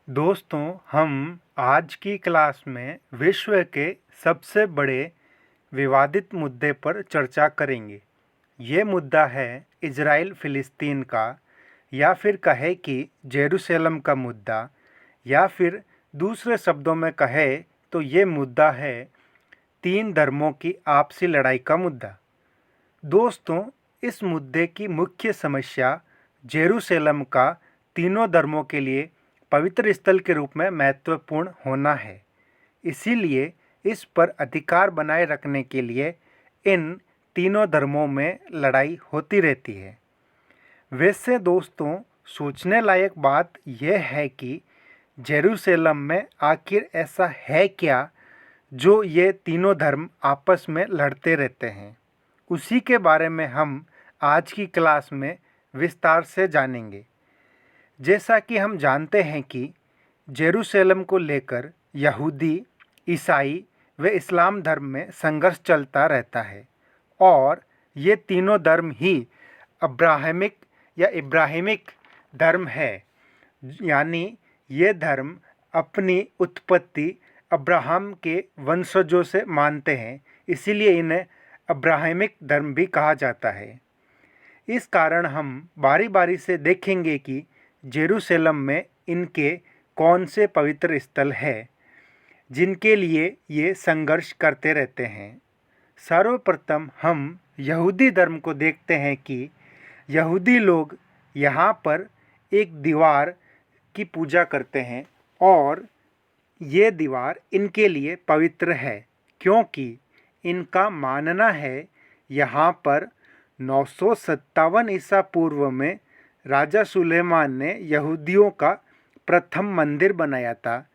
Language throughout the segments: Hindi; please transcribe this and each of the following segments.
दोस्तों, हम आज की क्लास में विश्व के सबसे बड़े विवादित मुद्दे पर चर्चा करेंगे। ये मुद्दा है इजराइल फ़िलिस्तीन का, या फिर कहे कि जेरूशलेम का मुद्दा, या फिर दूसरे शब्दों में कहे तो ये मुद्दा है तीन धर्मों की आपसी लड़ाई का मुद्दा। दोस्तों, इस मुद्दे की मुख्य समस्या जेरूशलेम का तीनों धर्मों के लिए पवित्र स्थल के रूप में महत्वपूर्ण होना है। इसीलिए इस पर अधिकार बनाए रखने के लिए इन तीनों धर्मों में लड़ाई होती रहती है। वैसे दोस्तों, सोचने लायक बात यह है कि जेरूशलेम में आखिर ऐसा है क्या जो ये तीनों धर्म आपस में लड़ते रहते हैं। उसी के बारे में हम आज की क्लास में विस्तार से जानेंगे। जैसा कि हम जानते हैं कि जेरूशलेम को लेकर यहूदी, ईसाई व इस्लाम धर्म में संघर्ष चलता रहता है, और ये तीनों धर्म ही अब्राहमिक या इब्राहिमिक धर्म है। यानी ये धर्म अपनी उत्पत्ति अब्राहम के वंशजों से मानते हैं, इसीलिए इन्हें अब्राहमिक धर्म भी कहा जाता है। इस कारण हम बारी बारी से देखेंगे कि जेरूशलेम में इनके कौन से पवित्र स्थल है जिनके लिए ये संघर्ष करते रहते हैं। सर्वप्रथम हम यहूदी धर्म को देखते हैं कि यहूदी लोग यहाँ पर एक दीवार की पूजा करते हैं, और ये दीवार इनके लिए पवित्र है क्योंकि इनका मानना है यहाँ पर 957 ईसा पूर्व में राजा सुलेमान ने यहूदियों का प्रथम मंदिर बनाया था,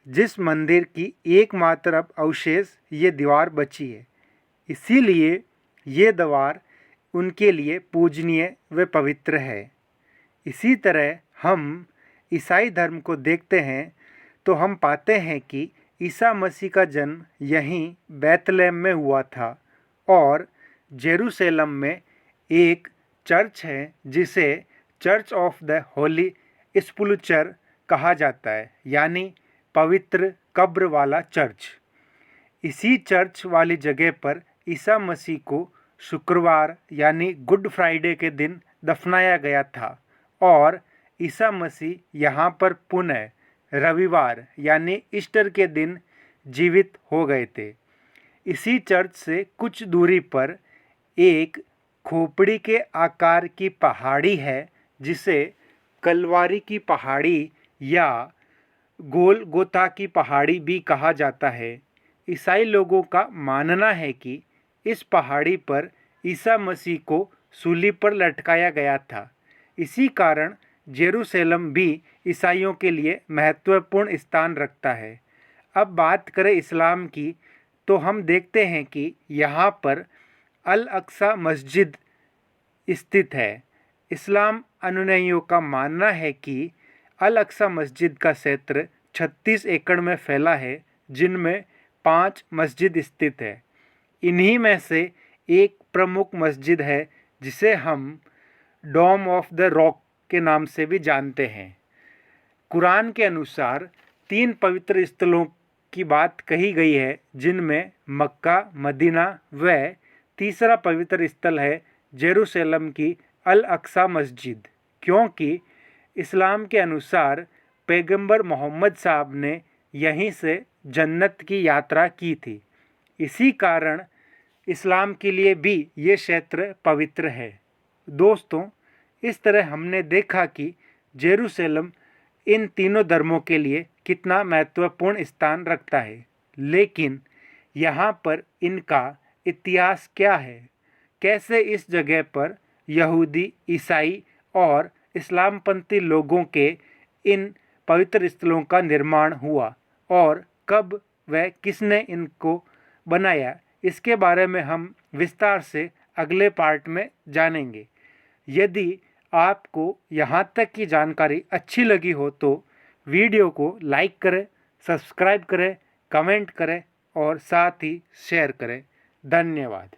जिस मंदिर की एकमात्र अब अवशेष ये दीवार बची है। इसीलिए ये दीवार उनके लिए पूजनीय व पवित्र है। इसी तरह हम ईसाई धर्म को देखते हैं तो हम पाते हैं कि ईसा मसीह का जन्म यहीं बैतलहम में हुआ था, और जेरूशलेम में एक चर्च है जिसे चर्च ऑफ द होली स्पुल्चर कहा जाता है, यानी पवित्र कब्र वाला चर्च। इसी चर्च वाली जगह पर ईसा मसीह को शुक्रवार यानी गुड फ्राइडे के दिन दफनाया गया था, और ईसा मसीह यहाँ पर पुनः रविवार यानी ईस्टर के दिन जीवित हो गए थे। इसी चर्च से कुछ दूरी पर एक खोपड़ी के आकार की पहाड़ी है जिसे कलवारी की पहाड़ी या गोलगोथा की पहाड़ी भी कहा जाता है। ईसाई लोगों का मानना है कि इस पहाड़ी पर ईसा मसीह को सूली पर लटकाया गया था। इसी कारण जेरूशलेम भी ईसाइयों के लिए महत्वपूर्ण स्थान रखता है। अब बात करें इस्लाम की, तो हम देखते हैं कि यहाँ पर अल अक्सा मस्जिद स्थित है। इस्लाम अनुयायियों का मानना है कि अल अक्सा मस्जिद का क्षेत्र 36 एकड़ में फैला है, जिनमें 5 मस्जिद स्थित है। इन्हीं में से एक प्रमुख मस्जिद है जिसे हम डोम ऑफ द रॉक के नाम से भी जानते हैं। कुरान के अनुसार 3 पवित्र स्थलों की बात कही गई है, जिनमें मक्का, मदीना व तीसरा पवित्र स्थल है जेरूशलेम की अल अक्सा मस्जिद, क्योंकि इस्लाम के अनुसार पैगंबर मोहम्मद साहब ने यहीं से जन्नत की यात्रा की थी। इसी कारण इस्लाम के लिए भी ये क्षेत्र पवित्र है। दोस्तों, इस तरह हमने देखा कि जेरूशलेम इन तीनों धर्मों के लिए कितना महत्वपूर्ण स्थान रखता है, लेकिन यहाँ पर इनका इतिहास क्या है, कैसे इस जगह पर यहूदी, ईसाई और इस्लामपंथी लोगों के इन पवित्र स्थलों का निर्माण हुआ, और कब व किसने इनको बनाया, इसके बारे में हम विस्तार से अगले पार्ट में जानेंगे। यदि आपको यहाँ तक की जानकारी अच्छी लगी हो तो वीडियो को लाइक करें, सब्सक्राइब करें, कमेंट करें और साथ ही शेयर करें। धन्यवाद।